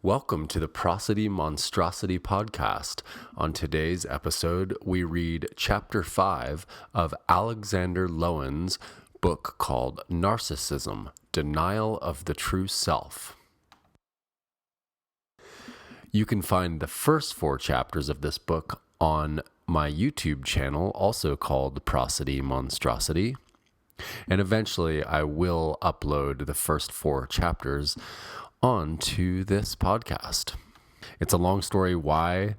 Welcome to the Prosody Monstrosity podcast. On today's episode, we read Chapter 5 of Alexander Lowen's book called Narcissism, Denial of the True Self. You can find the first 4 chapters of this book on my YouTube channel, also called Prosody Monstrosity. And eventually I will upload the first 4 chapters onto this podcast. It's a long story why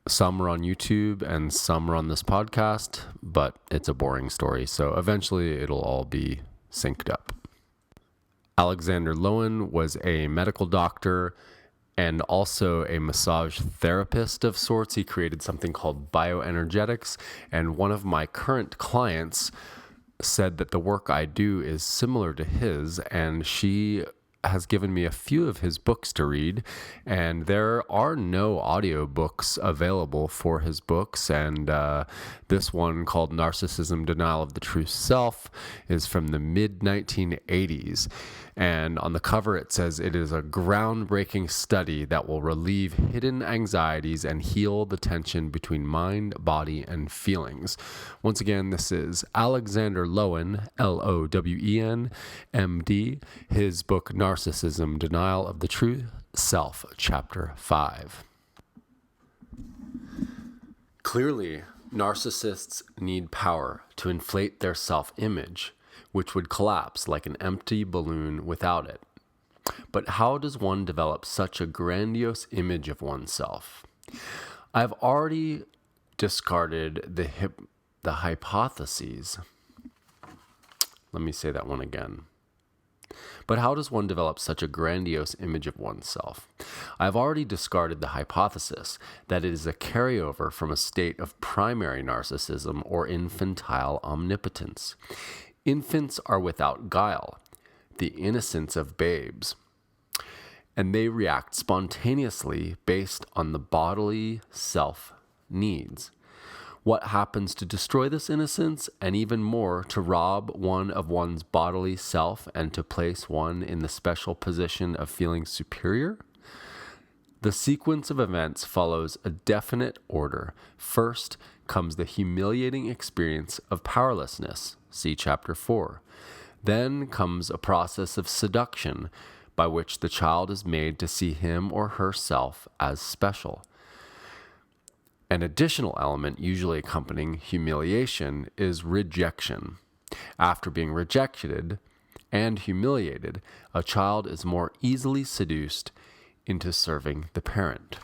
some are on YouTube and some are on this podcast, but it's a boring story, so eventually it'll all be synced up. Alexander Lowen was a medical doctor and also a massage therapist of sorts. He created something called bioenergetics, and one of my current clients said that the work I do is similar to his, and she has given me a few of his books to read, and there are no audiobooks available for his books, and this one called Narcissism, Denial of the True Self is from the mid-1980s, and on the cover it says it is a groundbreaking study that will relieve hidden anxieties and heal the tension between mind, body, and feelings. Once again, this is Alexander Lowen, Lowen, MD, his book Narcissism, Denial of the True Self, Chapter 5. Clearly, narcissists need power to inflate their self-image, which would collapse like an empty balloon without it. But how does one develop such a grandiose image of oneself? I've already discarded the hypotheses. Let me say that one again. But how does one develop such a grandiose image of oneself? I've already discarded the hypothesis that it is a carryover from a state of primary narcissism or infantile omnipotence. Infants are without guile, the innocence of babes, and they react spontaneously based on the bodily self needs. What happens to destroy this innocence, and even more, to rob one of one's bodily self and to place one in the special position of feeling superior? The sequence of events follows a definite order. First comes the humiliating experience of powerlessness. See Chapter 4. Then comes a process of seduction by which the child is made to see him or herself as special. An additional element usually accompanying humiliation is rejection. After being rejected and humiliated, a child is more easily seduced into serving the parent.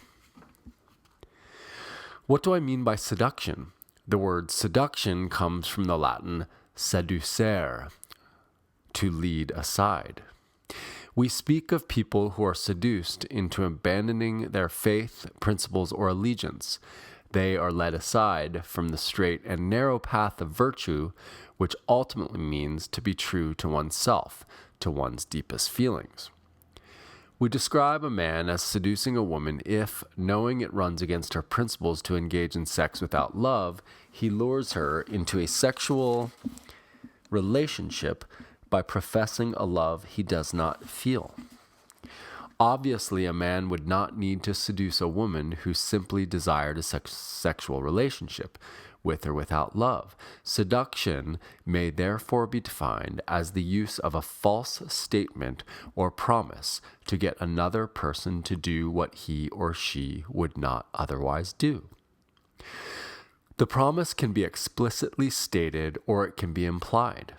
What do I mean by seduction? The word seduction comes from the Latin seducere, to lead aside. We speak of people who are seduced into abandoning their faith, principles, or allegiance. They are led aside from the straight and narrow path of virtue, which ultimately means to be true to oneself, to one's deepest feelings. We describe a man as seducing a woman if, knowing it runs against her principles to engage in sex without love, he lures her into a sexual relationship by professing a love he does not feel. Obviously, a man would not need to seduce a woman who simply desired a sexual relationship, with or without love. Seduction may therefore be defined as the use of a false statement or promise to get another person to do what he or she would not otherwise do. The promise can be explicitly stated or it can be implied.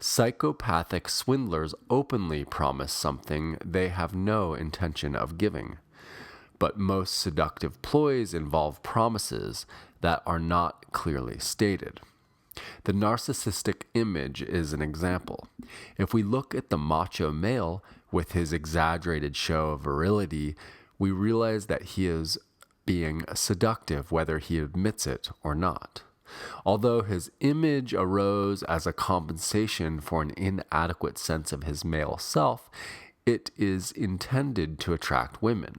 Psychopathic swindlers openly promise something they have no intention of giving. But most seductive ploys involve promises that are not clearly stated. The narcissistic image is an example. If we look at the macho male with his exaggerated show of virility, we realize that he is being seductive whether he admits it or not. Although his image arose as a compensation for an inadequate sense of his male self, it is intended to attract women.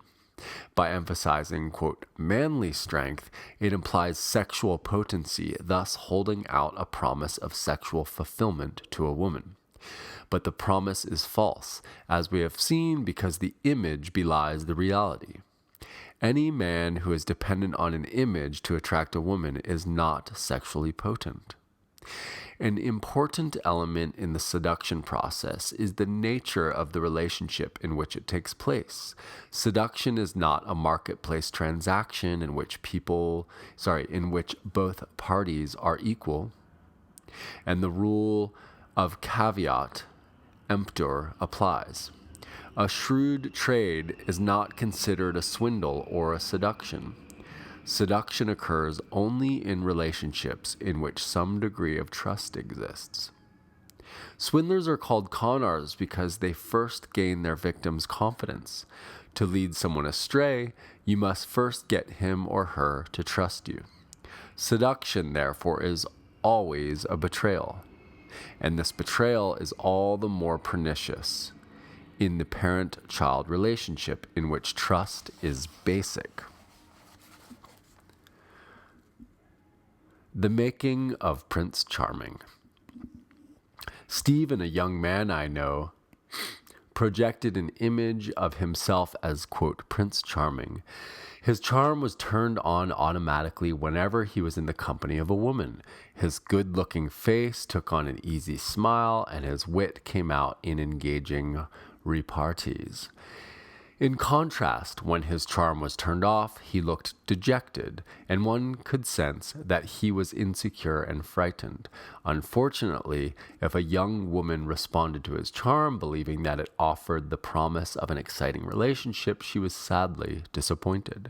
By emphasizing, quote, manly strength, it implies sexual potency, thus holding out a promise of sexual fulfillment to a woman. But the promise is false, as we have seen, because the image belies the reality. Any man who is dependent on an image to attract a woman is not sexually potent. An important element in the seduction process is the nature of the relationship in which it takes place. Seduction is not a marketplace transaction in which both parties are equal, and the rule of caveat emptor applies. A shrewd trade is not considered a swindle or a seduction. Seduction occurs only in relationships in which some degree of trust exists. Swindlers are called con-artists because they first gain their victim's confidence. To lead someone astray, you must first get him or her to trust you. Seduction, therefore, is always a betrayal. And this betrayal is all the more pernicious in the parent-child relationship in which trust is basic. The making of Prince Charming. Stephen, a young man I know, projected an image of himself as, quote, Prince Charming. His charm was turned on automatically whenever he was in the company of a woman. His good-looking face took on an easy smile, and his wit came out in engaging repartees. In contrast, when his charm was turned off, he looked dejected, and one could sense that he was insecure and frightened. Unfortunately, if a young woman responded to his charm, believing that it offered the promise of an exciting relationship, she was sadly disappointed.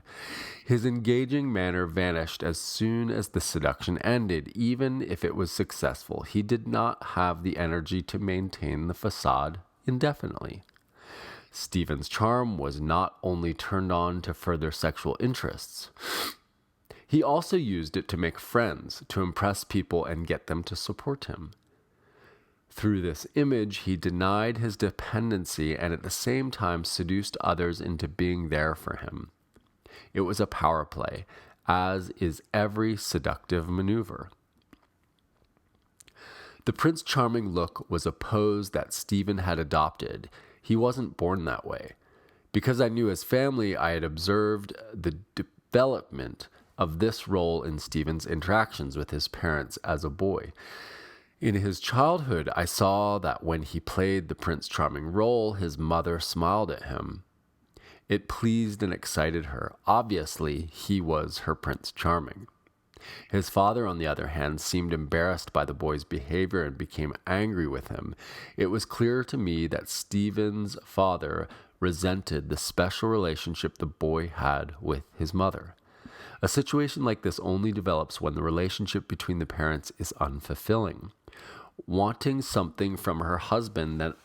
His engaging manner vanished as soon as the seduction ended. Even if it was successful, he did not have the energy to maintain the facade indefinitely. Stephen's charm was not only turned on to further sexual interests, he also used it to make friends, to impress people and get them to support him. Through this image, he denied his dependency and at the same time seduced others into being there for him. It was a power play, as is every seductive maneuver. The Prince Charming look was a pose that Stephen had adopted. He wasn't born that way. Because I knew his family, I had observed the development of this role in Stephen's interactions with his parents as a boy. In his childhood, I saw that when he played the Prince Charming role, his mother smiled at him. It pleased and excited her. Obviously, he was her Prince Charming. His father, on the other hand, seemed embarrassed by the boy's behavior and became angry with him. It was clear to me that Stephen's father resented the special relationship the boy had with his mother. A situation like this only develops when the relationship between the parents is unfulfilling. Wanting something from her husband that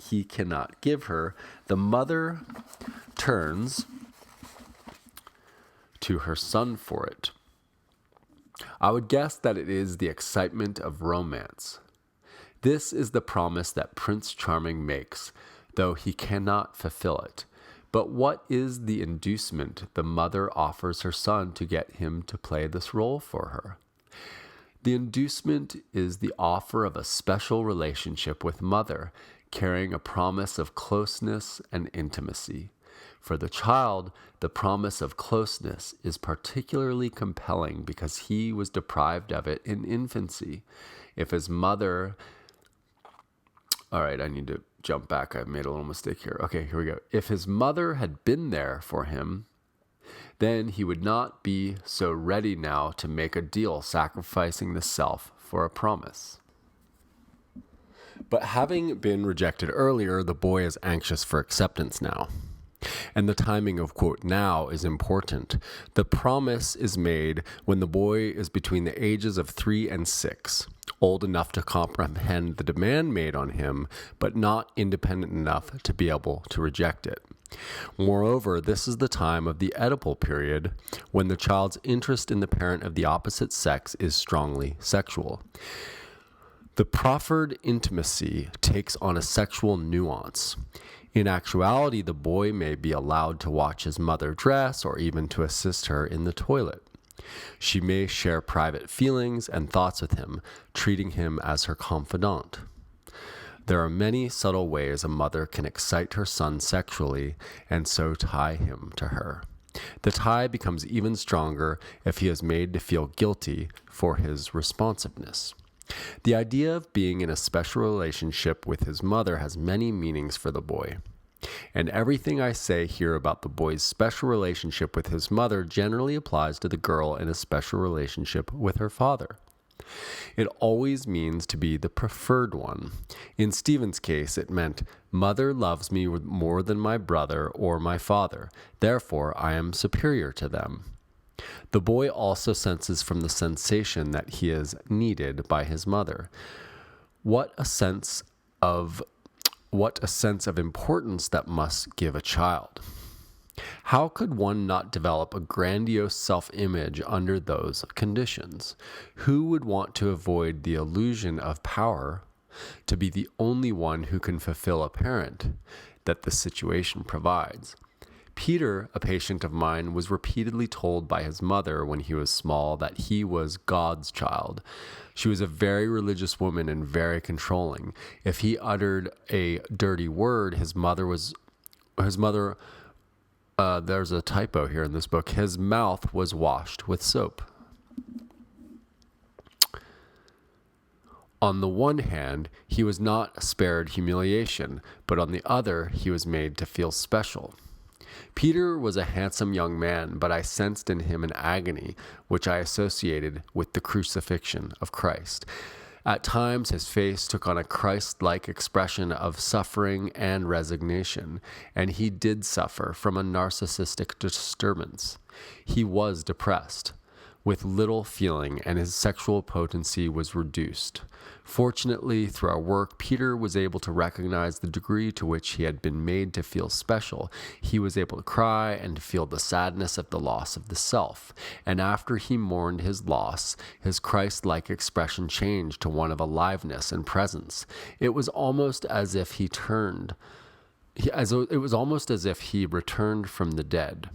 he cannot give her, the mother turns to her son for it. I would guess that it is the excitement of romance. This is the promise that Prince Charming makes, though he cannot fulfill it. But what is the inducement the mother offers her son to get him to play this role for her? The inducement is the offer of a special relationship with mother, carrying a promise of closeness and intimacy. For the child, the promise of closeness is particularly compelling because he was deprived of it in infancy. If his mother... All right, I need to jump back. I made a little mistake here. Okay, here we go. If his mother had been there for him, then he would not be so ready now to make a deal, sacrificing the self for a promise. But having been rejected earlier, the boy is anxious for acceptance now. And the timing of, quote, now is important. The promise is made when the boy is between the ages of 3 and 6, old enough to comprehend the demand made on him, but not independent enough to be able to reject it. Moreover, this is the time of the Oedipal period, when the child's interest in the parent of the opposite sex is strongly sexual. The proffered intimacy takes on a sexual nuance. In actuality, the boy may be allowed to watch his mother dress or even to assist her in the toilet. She may share private feelings and thoughts with him, treating him as her confidant. There are many subtle ways a mother can excite her son sexually and so tie him to her. The tie becomes even stronger if he is made to feel guilty for his responsiveness. The idea of being in a special relationship with his mother has many meanings for the boy. And everything I say here about the boy's special relationship with his mother generally applies to the girl in a special relationship with her father. It always means to be the preferred one. In Stephen's case, it meant, "Mother loves me more than my brother or my father. Therefore, I am superior to them." The boy also senses from the sensation that he is needed by his mother. What a sense of importance that must give a child. How could one not develop a grandiose self-image under those conditions? Who would want to avoid the illusion of power, to be the only one who can fulfill a parent that the situation provides? Peter, a patient of mine, was repeatedly told by his mother when he was small that he was God's child. She was a very religious woman and very controlling. If he uttered a dirty word, there's a typo here in this book. His mouth was washed with soap. On the one hand, he was not spared humiliation, but on the other, he was made to feel special. Peter was a handsome young man, but I sensed in him an agony which I associated with the crucifixion of Christ. At times, his face took on a Christ-like expression of suffering and resignation, and he did suffer from a narcissistic disturbance. He was depressed, with little feeling, and his sexual potency was reduced. Fortunately, through our work, Peter was able to recognize the degree to which he had been made to feel special. He was able to cry and to feel the sadness of the loss of the self. And after he mourned his loss, his Christ-like expression changed to one of aliveness and presence. It was almost as if he returned from the dead.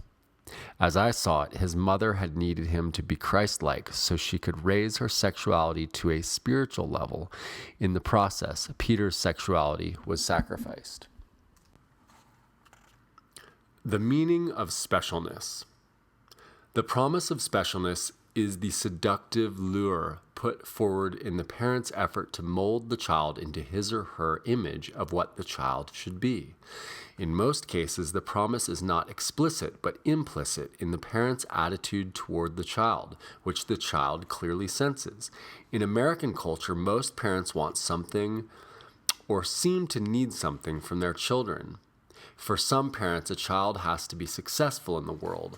As I saw it, his mother had needed him to be Christ-like so she could raise her sexuality to a spiritual level. In the process, Peter's sexuality was sacrificed. The meaning of specialness. The promise of specialness is the seductive lure put forward in the parent's effort to mold the child into his or her image of what the child should be. In most cases, the promise is not explicit but implicit in the parent's attitude toward the child, which the child clearly senses. In American culture, most parents want something or seem to need something from their children. For some parents, a child has to be successful in the world,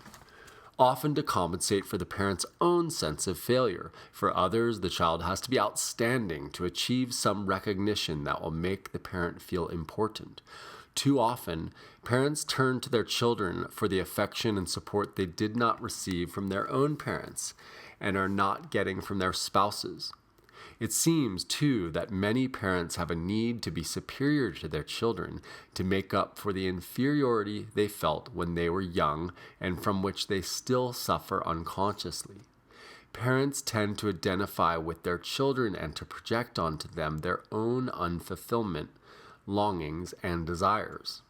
often to compensate for the parent's own sense of failure. For others, the child has to be outstanding to achieve some recognition that will make the parent feel important. Too often, parents turn to their children for the affection and support they did not receive from their own parents and are not getting from their spouses. It seems, too, that many parents have a need to be superior to their children to make up for the inferiority they felt when they were young and from which they still suffer unconsciously. Parents tend to identify with their children and to project onto them their own unfulfillment, longings, and desires.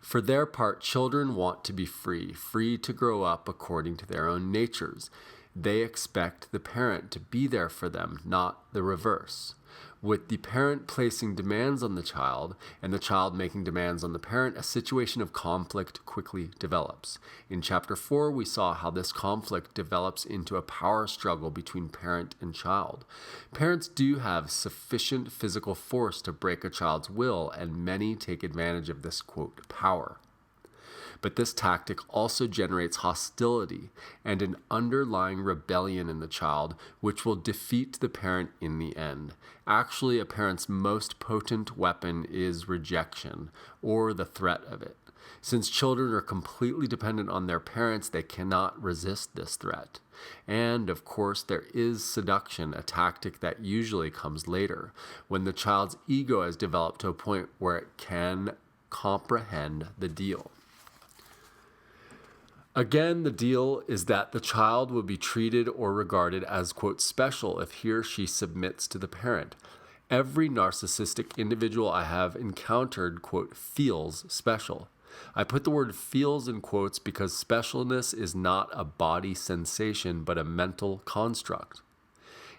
For their part, children want to be free to grow up according to their own natures. They expect the parent to be there for them, not the reverse. With the parent placing demands on the child and the child making demands on the parent, a situation of conflict quickly develops. In Chapter 4, we saw how this conflict develops into a power struggle between parent and child. Parents do have sufficient physical force to break a child's will, and many take advantage of this, quote, power. But this tactic also generates hostility and an underlying rebellion in the child, which will defeat the parent in the end. Actually, a parent's most potent weapon is rejection, or the threat of it. Since children are completely dependent on their parents, they cannot resist this threat. And, of course, there is seduction, a tactic that usually comes later, when the child's ego has developed to a point where it can comprehend the deal. Again, the deal is that the child will be treated or regarded as, quote, special if he or she submits to the parent. Every narcissistic individual I have encountered, quote, feels special. I put the word feels in quotes because specialness is not a body sensation, but a mental construct.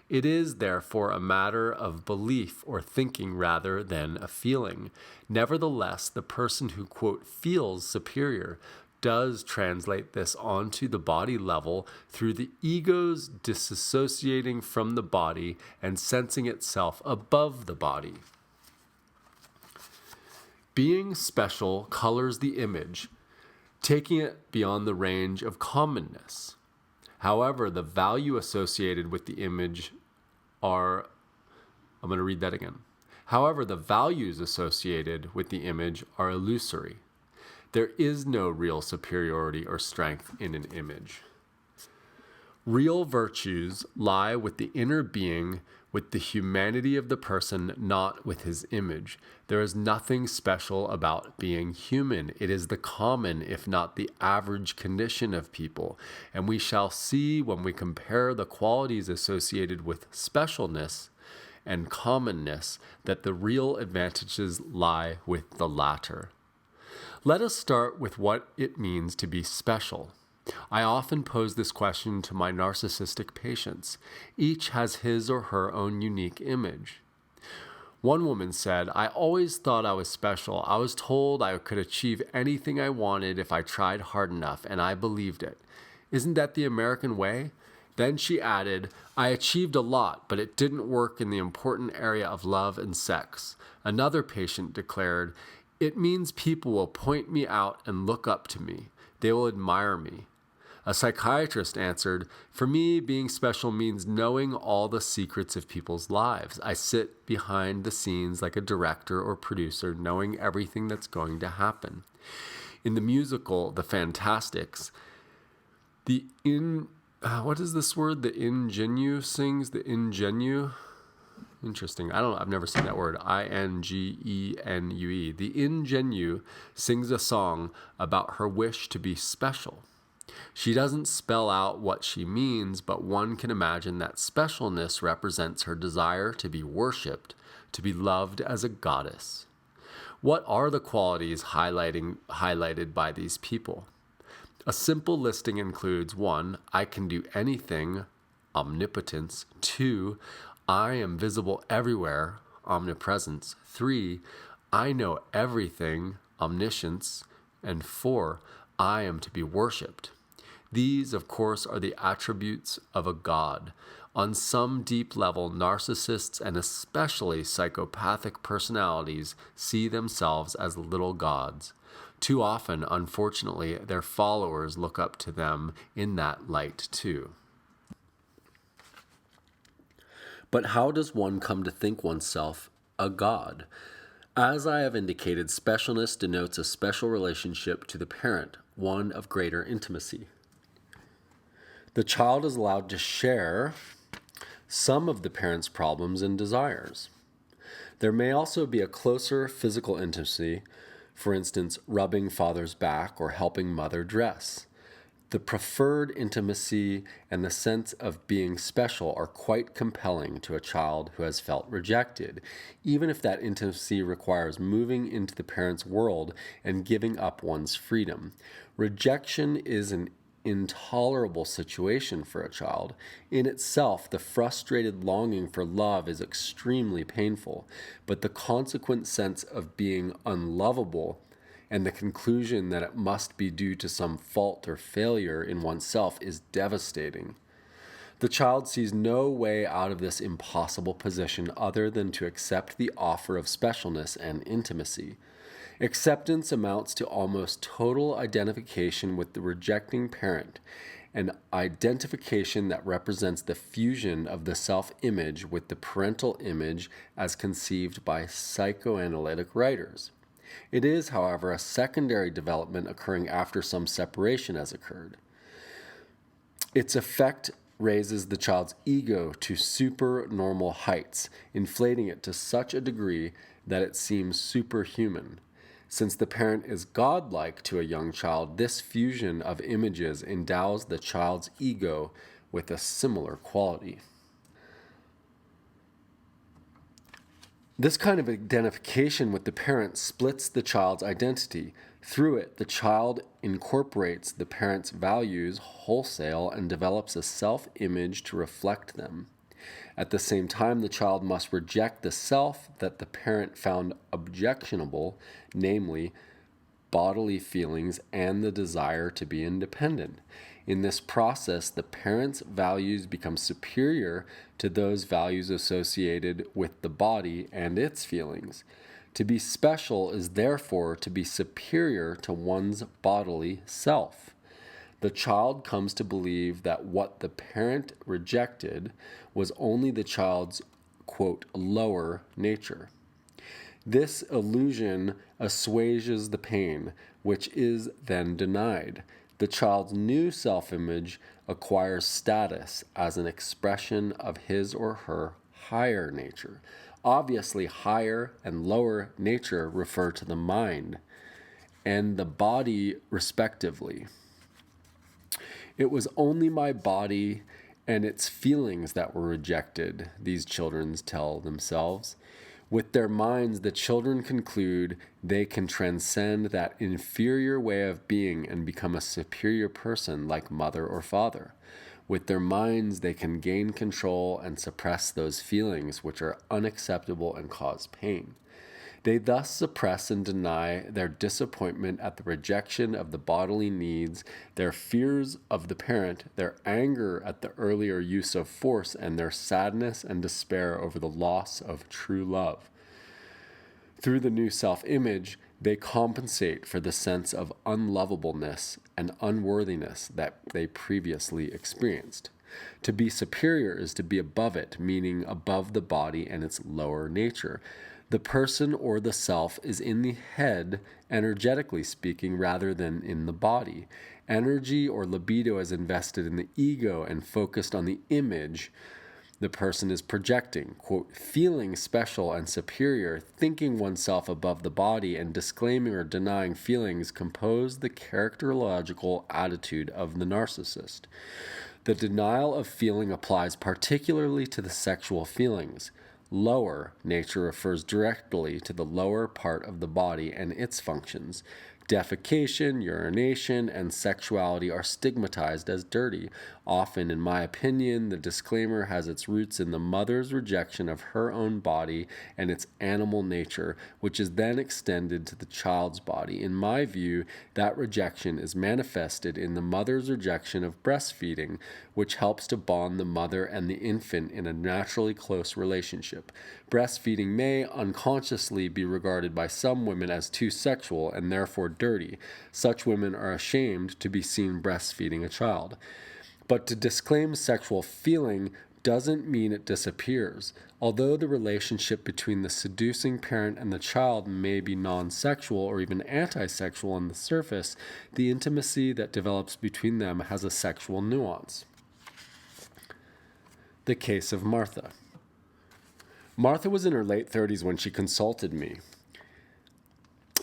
It is, therefore, a matter of belief or thinking rather than a feeling. Nevertheless, the person who, quote, feels superior does translate this onto the body level through the ego's disassociating from the body and sensing itself above the body. Being special colors the image, taking it beyond the range of commonness. However, the value associated with the image are, I'm going to read that again. However, the values associated with the image are illusory. There is no real superiority or strength in an image. Real virtues lie with the inner being, with the humanity of the person, not with his image. There is nothing special about being human. It is the common, if not the average condition of people. And we shall see when we compare the qualities associated with specialness and commonness that the real advantages lie with the latter. Let us start with what it means to be special. I often pose this question to my narcissistic patients. Each has his or her own unique image. One woman said, "I always thought I was special. I was told I could achieve anything I wanted if I tried hard enough, and I believed it. Isn't that the American way?" Then she added, "I achieved a lot, but it didn't work in the important area of love and sex." Another patient declared, "It means people will point me out and look up to me. They will admire me." A psychiatrist answered, "For me, being special means knowing all the secrets of people's lives. I sit behind the scenes like a director or producer, knowing everything that's going to happen." In the musical The Fantastics, what is this word? The ingenue sings the ingenue. Interesting. I've never seen that word. Ingenue. The ingenue sings a song about her wish to be special. She doesn't spell out what she means, but one can imagine that specialness represents her desire to be worshipped, to be loved as a goddess. What are the qualities highlighted by these people? A simple listing includes 1. I can do anything, omnipotence. 2. I am visible everywhere, omnipresence. 3. I know everything, omniscience. And 4. I am to be worshipped. These, of course, are the attributes of a god. On some deep level, narcissists and especially psychopathic personalities see themselves as little gods. Too often, unfortunately, their followers look up to them in that light too. But how does one come to think oneself a god? As I have indicated, specialness denotes a special relationship to the parent, one of greater intimacy. The child is allowed to share some of the parent's problems and desires. There may also be a closer physical intimacy, for instance, rubbing father's back or helping mother dress. The preferred intimacy and the sense of being special are quite compelling to a child who has felt rejected, even if that intimacy requires moving into the parent's world and giving up one's freedom. Rejection is an intolerable situation for a child. In itself, the frustrated longing for love is extremely painful, but the consequent sense of being unlovable and the conclusion that it must be due to some fault or failure in oneself is devastating. The child sees no way out of this impossible position other than to accept the offer of specialness and intimacy. Acceptance amounts to almost total identification with the rejecting parent, an identification that represents the fusion of the self-image with the parental image as conceived by psychoanalytic writers. It is, however, a secondary development occurring after some separation has occurred. Its effect raises the child's ego to supernormal heights, inflating it to such a degree that it seems superhuman. Since the parent is godlike to a young child, this fusion of images endows the child's ego with a similar quality. This kind of identification with the parent splits the child's identity. Through it, the child incorporates the parent's values wholesale and develops a self-image to reflect them. At the same time, the child must reject the self that the parent found objectionable, namely, bodily feelings and the desire to be independent. In this process, the parent's values become superior to those values associated with the body and its feelings. To be special is therefore to be superior to one's bodily self. The child comes to believe that what the parent rejected was only the child's, quote, lower nature. This illusion assuages the pain, which is then denied. The child's new self-image acquires status as an expression of his or her higher nature. Obviously, higher and lower nature refer to the mind and the body respectively. It was only my body and its feelings that were rejected, these children tell themselves. With their minds, the children conclude they can transcend that inferior way of being and become a superior person like mother or father. With their minds, they can gain control and suppress those feelings which are unacceptable and cause pain. They thus suppress and deny their disappointment at the rejection of the bodily needs, their fears of the parent, their anger at the earlier use of force, and their sadness and despair over the loss of true love. Through the new self-image, they compensate for the sense of unlovableness and unworthiness that they previously experienced. To be superior is to be above it, meaning above the body and its lower nature. The person or the self is in the head, energetically speaking, rather than in the body. Energy or libido is invested in the ego and focused on the image the person is projecting, quote, feeling special and superior, thinking oneself above the body, and disclaiming or denying feelings compose the characterological attitude of the narcissist. The denial of feeling applies particularly to the sexual feelings. Lower nature refers directly to the lower part of the body and its functions. Defecation, urination, and sexuality are stigmatized as dirty. Often, in my opinion, the disclaimer has its roots in the mother's rejection of her own body and its animal nature, which is then extended to the child's body. In my view, that rejection is manifested in the mother's rejection of breastfeeding, which helps to bond the mother and the infant in a naturally close relationship. Breastfeeding may unconsciously be regarded by some women as too sexual and therefore dirty. Such women are ashamed to be seen breastfeeding a child. But to disclaim sexual feeling doesn't mean it disappears. Although the relationship between the seducing parent and the child may be non-sexual or even anti-sexual on the surface, the intimacy that develops between them has a sexual nuance. The case of Martha. Martha was in her late 30s when she consulted me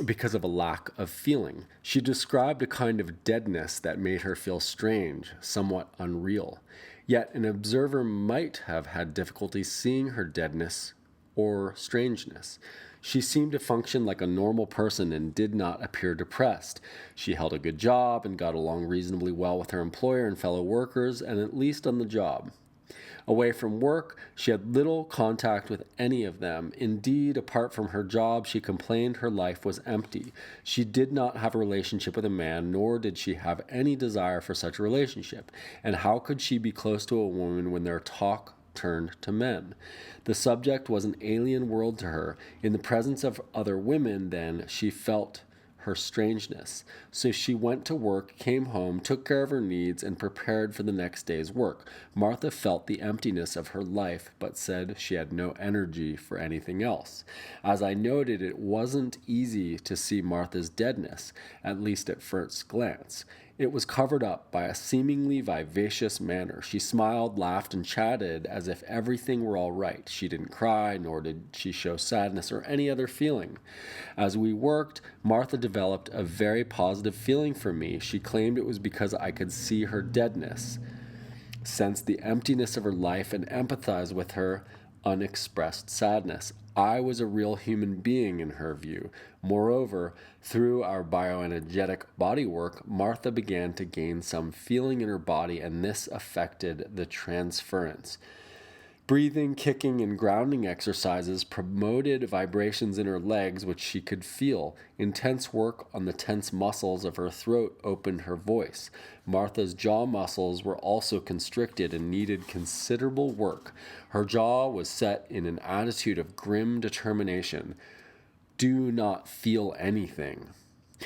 because of a lack of feeling. She described a kind of deadness that made her feel strange, somewhat unreal. Yet an observer might have had difficulty seeing her deadness or strangeness. She seemed to function like a normal person and did not appear depressed. She held a good job and got along reasonably well with her employer and fellow workers, and at least on the job. Away from work, she had little contact with any of them. Indeed, apart from her job, she complained her life was empty. She did not have a relationship with a man, nor did she have any desire for such a relationship. And how could she be close to a woman when their talk turned to men? The subject was an alien world to her. In the presence of other women, then, she felt her strangeness. So she went to work, came home, took care of her needs, and prepared for the next day's work. Martha felt the emptiness of her life, but said she had no energy for anything else. As I noted, it wasn't easy to see Martha's deadness, at least at first glance. It was covered up by a seemingly vivacious manner. She smiled, laughed, and chatted as if everything were all right. She didn't cry, nor did she show sadness or any other feeling. As we worked, Martha developed a very positive feeling for me. She claimed it was because I could see her deadness, sense the emptiness of her life, and empathize with her unexpressed sadness. I was a real human being in her view. Moreover, through our bioenergetic body work, Martha began to gain some feeling in her body, and this affected the transference. Breathing, kicking, and grounding exercises promoted vibrations in her legs, which she could feel. Intense work on the tense muscles of her throat opened her voice. Martha's jaw muscles were also constricted and needed considerable work. Her jaw was set in an attitude of grim determination. Do not feel anything.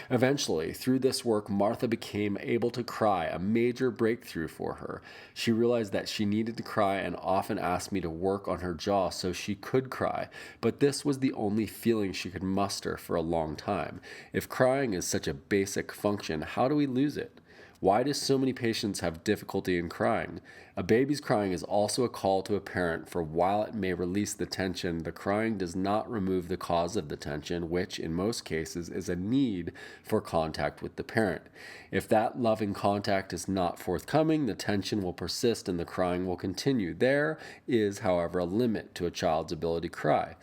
Eventually, through this work, Martha became able to cry, a major breakthrough for her. She realized that she needed to cry and often asked me to work on her jaw so she could cry, but this was the only feeling she could muster for a long time. If crying is such a basic function, how do we lose it? Why do so many patients have difficulty in crying? A baby's crying is also a call to a parent, for while it may release the tension, the crying does not remove the cause of the tension, which in most cases is a need for contact with the parent. If that loving contact is not forthcoming, the tension will persist and the crying will continue. There is, however, a limit to a child's ability to cry.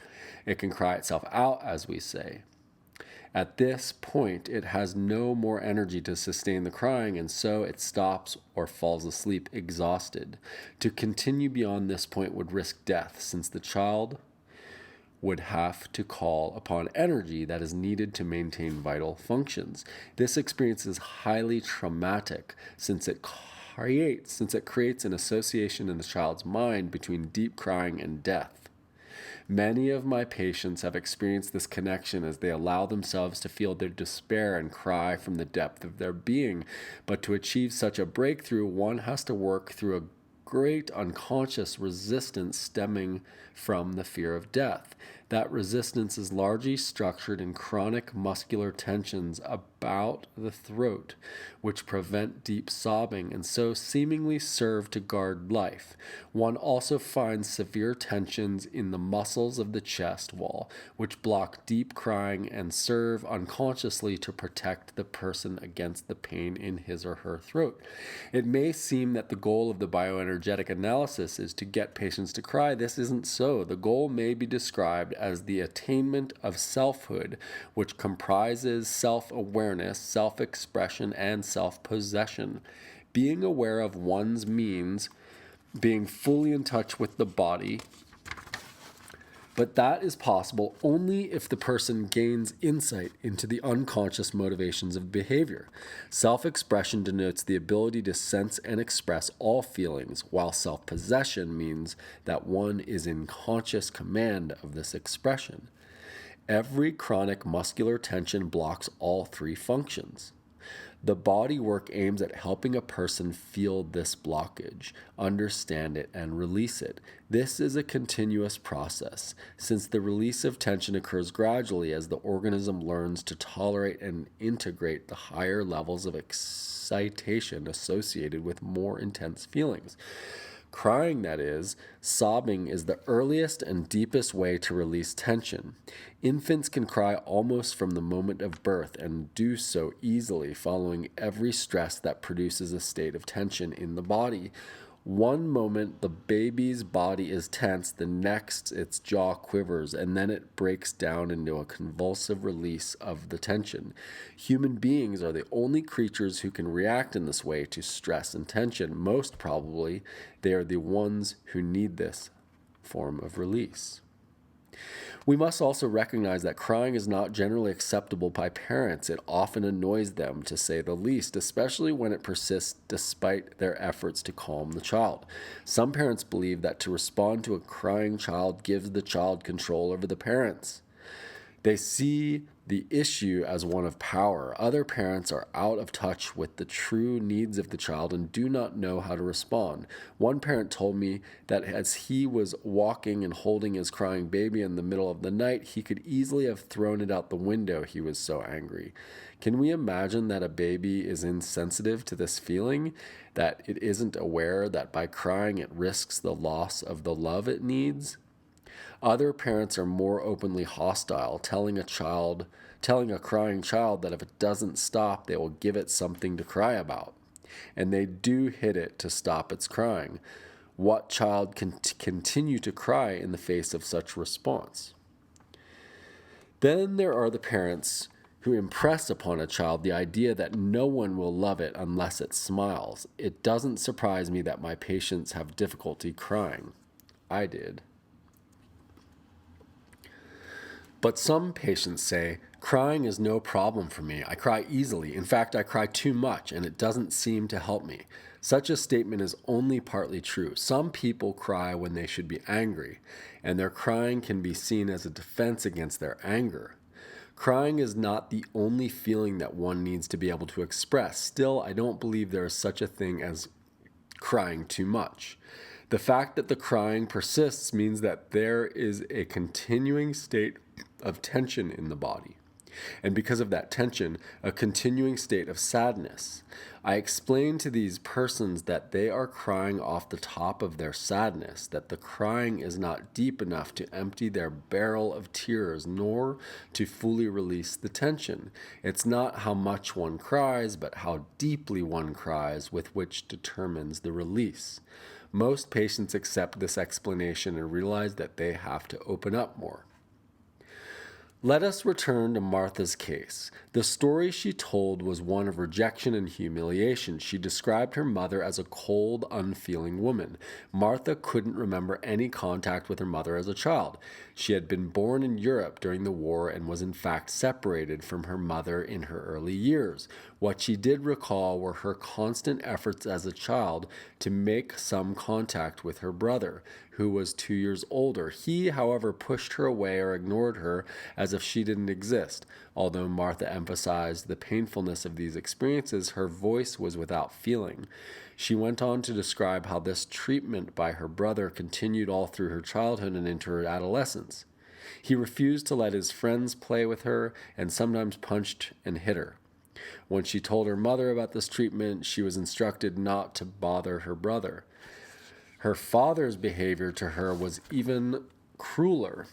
It can cry itself out, as we say. At this point, it has no more energy to sustain the crying, and so it stops or falls asleep exhausted. To continue beyond this point would risk death, since the child would have to call upon energy that is needed to maintain vital functions. This experience is highly traumatic, since it creates an association in the child's mind between deep crying and death. Many of my patients have experienced this connection as they allow themselves to feel their despair and cry from the depth of their being. But to achieve such a breakthrough, one has to work through a great unconscious resistance stemming from the fear of death. That resistance is largely structured in chronic muscular tensions about the throat, which prevent deep sobbing and so seemingly serve to guard life. One also finds severe tensions in the muscles of the chest wall, which block deep crying and serve unconsciously to protect the person against the pain in his or her throat. It may seem that the goal of the bioenergetic analysis is to get patients to cry. This isn't so. The goal may be described as the attainment of selfhood, which comprises self-awareness, self-expression, and self-possession. Being aware of one's means being fully in touch with the body, but that is possible only if the person gains insight into the unconscious motivations of behavior. Self-expression denotes the ability to sense and express all feelings, while self-possession means that one is in conscious command of this expression. Every chronic muscular tension blocks all three functions. The body work aims at helping a person feel this blockage, understand it, and release it. This is a continuous process, since the release of tension occurs gradually as the organism learns to tolerate and integrate the higher levels of excitation associated with more intense feelings. Crying, that is, sobbing, is the earliest and deepest way to release tension. Infants can cry almost from the moment of birth and do so easily following every stress that produces a state of tension in the body. One moment the baby's body is tense, the next its jaw quivers, and then it breaks down into a convulsive release of the tension. Human beings are the only creatures who can react in this way to stress and tension. Most probably, they are the ones who need this form of release. We must also recognize that crying is not generally acceptable by parents. It often annoys them, to say the least, especially when it persists despite their efforts to calm the child. Some parents believe that to respond to a crying child gives the child control over the parents. They see the issue as one of power. Other parents are out of touch with the true needs of the child and do not know how to respond. One parent told me that as he was walking and holding his crying baby in the middle of the night, he could easily have thrown it out the window. He was so angry. Can we imagine that a baby is insensitive to this feeling, that it isn't aware that by crying it risks the loss of the love it needs? Other parents are more openly hostile, telling a crying child that if it doesn't stop, they will give it something to cry about. And they do hit it to stop its crying. What child can continue to cry in the face of such response? Then there are the parents who impress upon a child the idea that no one will love it unless it smiles. It doesn't surprise me that my patients have difficulty crying. I did. But some patients say, crying is no problem for me. I cry easily. In fact, I cry too much, and it doesn't seem to help me. Such a statement is only partly true. Some people cry when they should be angry, and their crying can be seen as a defense against their anger. Crying is not the only feeling that one needs to be able to express. Still, I don't believe there is such a thing as crying too much. The fact that the crying persists means that there is a continuing state of tension in the body. And because of that tension, a continuing state of sadness. I explain to these persons that they are crying off the top of their sadness, that the crying is not deep enough to empty their barrel of tears, nor to fully release the tension. It's not how much one cries, but how deeply one cries, with which determines the release. Most patients accept this explanation and realize that they have to open up more. Let us return to Martha's case. The story she told was one of rejection and humiliation. She described her mother as a cold, unfeeling woman. Martha couldn't remember any contact with her mother as a child. She had been born in Europe during the war and was in fact separated from her mother in her early years. What she did recall were her constant efforts as a child to make some contact with her brother, who was 2 years older. He, however, pushed her away or ignored her as if she didn't exist. Although Martha emphasized the painfulness of these experiences, her voice was without feeling. She went on to describe how this treatment by her brother continued all through her childhood and into her adolescence. He refused to let his friends play with her and sometimes punched and hit her. When she told her mother about this treatment, she was instructed not to bother her brother. Her father's behavior to her was even crueler,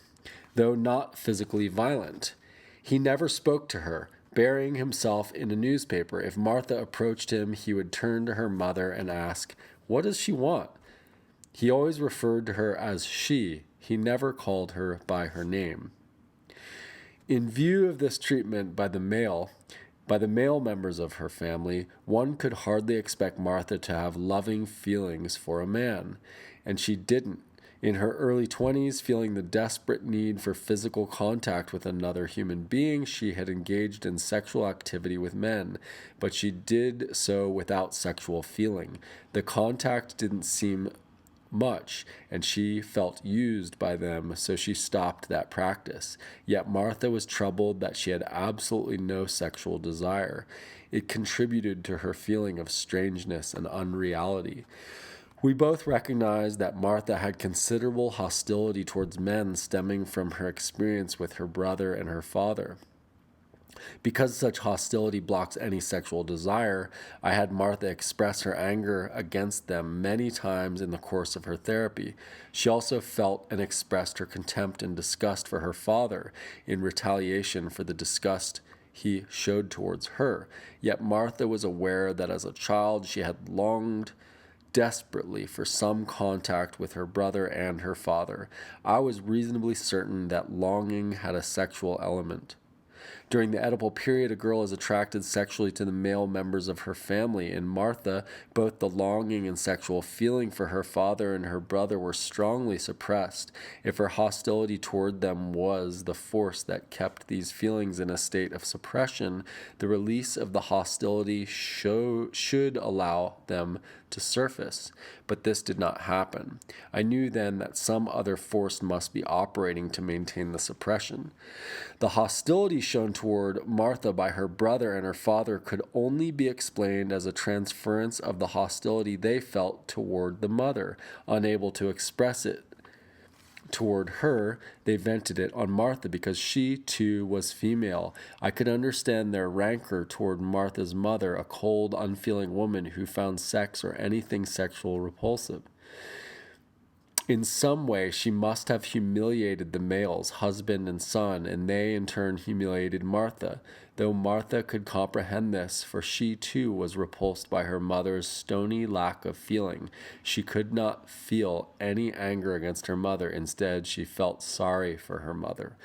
though not physically violent. He never spoke to her, burying himself in a newspaper. If Martha approached him, he would turn to her mother and ask, "What does she want?" He always referred to her as she. He never called her by her name. In view of this treatment by the male members of her family, one could hardly expect Martha to have loving feelings for a man, and she didn't. In her early 20s, feeling the desperate need for physical contact with another human being, she had engaged in sexual activity with men, but she did so without sexual feeling. The contact didn't seem much, and she felt used by them, so she stopped that practice. Yet Martha was troubled that she had absolutely no sexual desire. It contributed to her feeling of strangeness and unreality. We both recognized that Martha had considerable hostility towards men stemming from her experience with her brother and her father. Because such hostility blocks any sexual desire, I had Martha express her anger against them many times in the course of her therapy. She also felt and expressed her contempt and disgust for her father in retaliation for the disgust he showed towards her. Yet Martha was aware that as a child she had longed desperately for some contact with her brother and her father. I was reasonably certain that longing had a sexual element. During the Oedipal period, a girl is attracted sexually to the male members of her family. In Martha, both the longing and sexual feeling for her father and her brother were strongly suppressed. If her hostility toward them was the force that kept these feelings in a state of suppression, the release of the hostility should allow them to surface. But this did not happen. I knew then that some other force must be operating to maintain the suppression. The hostility shown toward Martha by her brother and her father could only be explained as a transference of the hostility they felt toward the mother. Unable to express it toward her, they vented it on Martha because she, too, was female. I could understand their rancor toward Martha's mother, a cold, unfeeling woman who found sex or anything sexual repulsive. In some way, she must have humiliated the males, husband and son, and they in turn humiliated Martha. though Martha could comprehend this, for she too was repulsed by her mother's stony lack of feeling. She could not feel any anger against her mother. Instead, she felt sorry for her mother.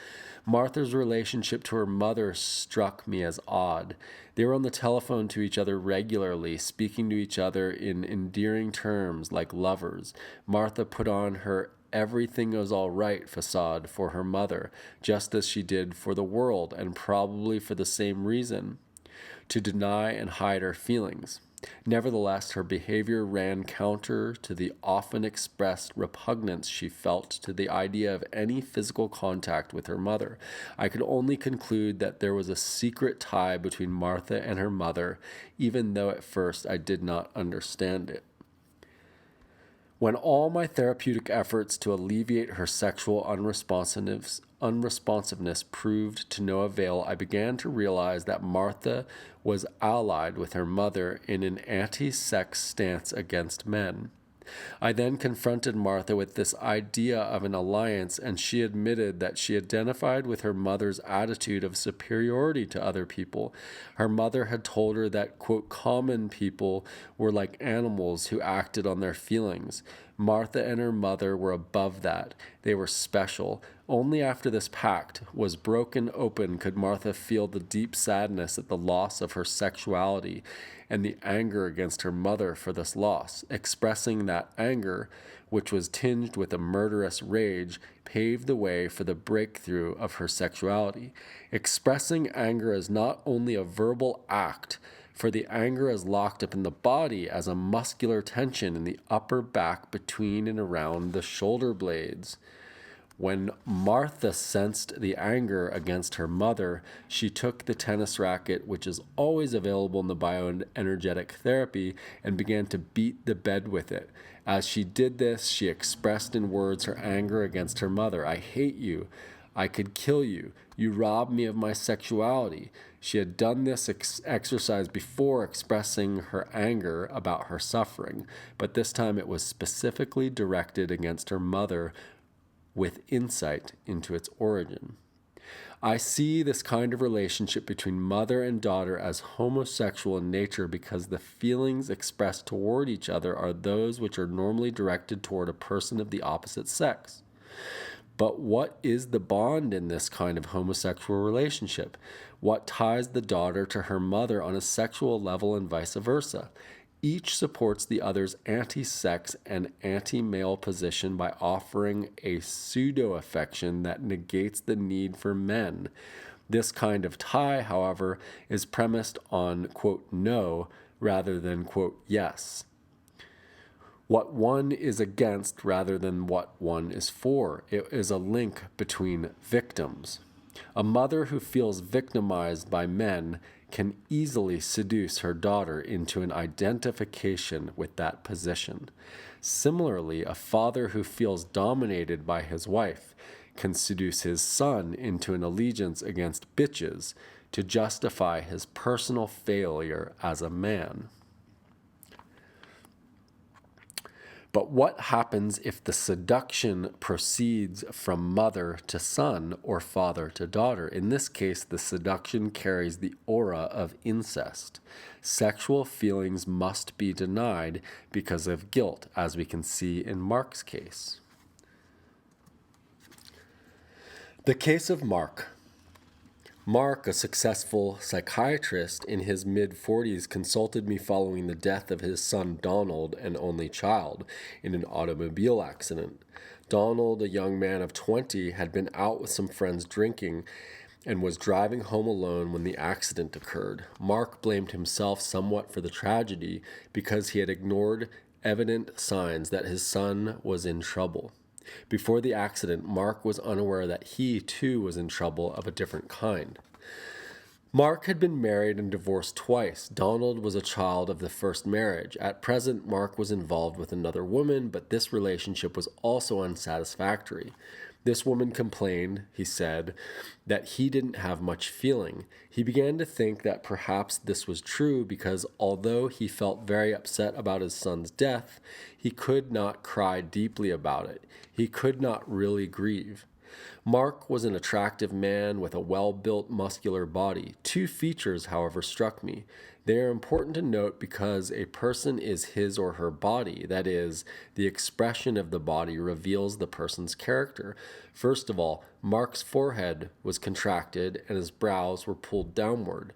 Martha's relationship to her mother struck me as odd. They were on the telephone to each other regularly, speaking to each other in endearing terms like lovers. Martha put on her everything was all right facade for her mother, just as she did for the world, and probably for the same reason, to deny and hide her feelings. Nevertheless, her behavior ran counter to the often expressed repugnance she felt to the idea of any physical contact with her mother. I could only conclude that there was a secret tie between Martha and her mother, even though at first I did not understand it. When all my therapeutic efforts to alleviate her sexual unresponsiveness proved to no avail, I began to realize that Martha was allied with her mother in an anti-sex stance against men. I then confronted Martha with this idea of an alliance, and she admitted that she identified with her mother's attitude of superiority to other people. Her mother had told her that, quote, common people were like animals who acted on their feelings. Martha and her mother were above that. They were special. Only after this pact was broken open could Martha feel the deep sadness at the loss of her sexuality and the anger against her mother for this loss. Expressing that anger, which was tinged with a murderous rage, paved the way for the breakthrough of her sexuality. Expressing anger is not only a verbal act, for the anger is locked up in the body as a muscular tension in the upper back between and around the shoulder blades. When Martha sensed the anger against her mother, she took the tennis racket, which is always available in the bioenergetic therapy, and began to beat the bed with it. As she did this, she expressed in words her anger against her mother. I hate you. I could kill you. You robbed me of my sexuality. She had done this exercise before, expressing her anger about her suffering, but this time it was specifically directed against her mother, with insight into its origin. I see this kind of relationship between mother and daughter as homosexual in nature because the feelings expressed toward each other are those which are normally directed toward a person of the opposite sex. But what is the bond in this kind of homosexual relationship? What ties the daughter to her mother on a sexual level and vice versa? Each supports the other's anti-sex and anti-male position by offering a pseudo-affection that negates the need for men. This kind of tie, however, is premised on, quote, no, rather than, quote, yes. What one is against rather than what one is for. It is a link between victims. A mother who feels victimized by men can easily seduce her daughter into an identification with that position. Similarly, a father who feels dominated by his wife can seduce his son into an allegiance against bitches to justify his personal failure as a man. But what happens if the seduction proceeds from mother to son or father to daughter? In this case, the seduction carries the aura of incest. Sexual feelings must be denied because of guilt, as we can see in Mark's case. The case of Mark. Mark, a successful psychiatrist in his mid-40s, consulted me following the death of his son Donald, an only child, in an automobile accident. Donald, a young man of 20, had been out with some friends drinking and was driving home alone when the accident occurred. Mark blamed himself somewhat for the tragedy because he had ignored evident signs that his son was in trouble. Before the accident, Mark was unaware that he, too, was in trouble of a different kind. Mark had been married and divorced twice. Donald was a child of the first marriage. At present, Mark was involved with another woman, but this relationship was also unsatisfactory. This woman complained, he said, that he didn't have much feeling. He began to think that perhaps this was true because although he felt very upset about his son's death, he could not cry deeply about it. He could not really grieve. Mark was an attractive man with a well-built muscular body. Two features, however, struck me. They are important to note because a person is his or her body. That is, the expression of the body reveals the person's character. First of all, Mark's forehead was contracted and his brows were pulled downward,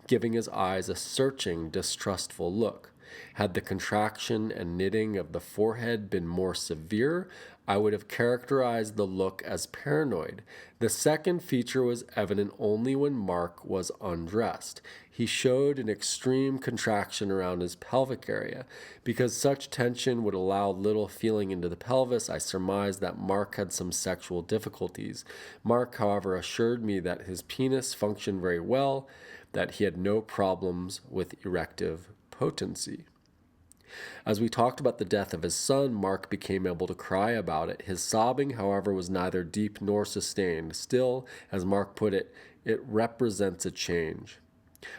giving his eyes a searching, distrustful look. Had the contraction and knitting of the forehead been more severe, I would have characterized the look as paranoid. The second feature was evident only when Mark was undressed. He showed an extreme contraction around his pelvic area. Because such tension would allow little feeling into the pelvis, I surmised that Mark had some sexual difficulties. Mark, however, assured me that his penis functioned very well, that he had no problems with erective potency. As we talked about the death of his son, Mark became able to cry about it. His sobbing, however, was neither deep nor sustained. Still, as Mark put it, it represents a change.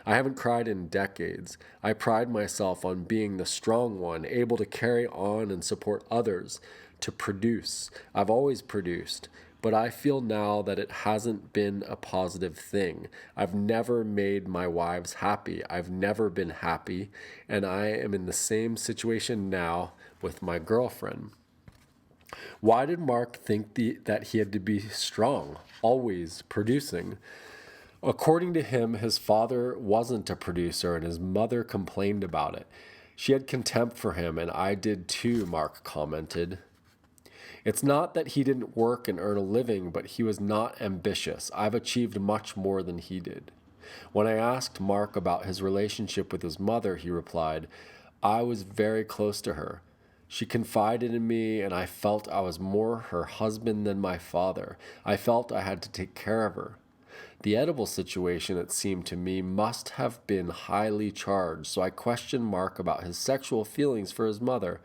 I haven't cried in decades. I pride myself on being the strong one, able to carry on and support others, to produce. I've always produced. But I feel now that it hasn't been a positive thing. I've never made my wives happy. I've never been happy, and I am in the same situation now with my girlfriend. Why did Mark think that he had to be strong, always producing? According to him, his father wasn't a producer, and his mother complained about it. She had contempt for him, and I did too, Mark commented. It's not that he didn't work and earn a living, but he was not ambitious. I've achieved much more than he did. When I asked Mark about his relationship with his mother, he replied, I was very close to her. She confided in me, and I felt I was more her husband than my father. I felt I had to take care of her. The edible situation, it seemed to me, must have been highly charged, so I questioned Mark about his sexual feelings for his mother.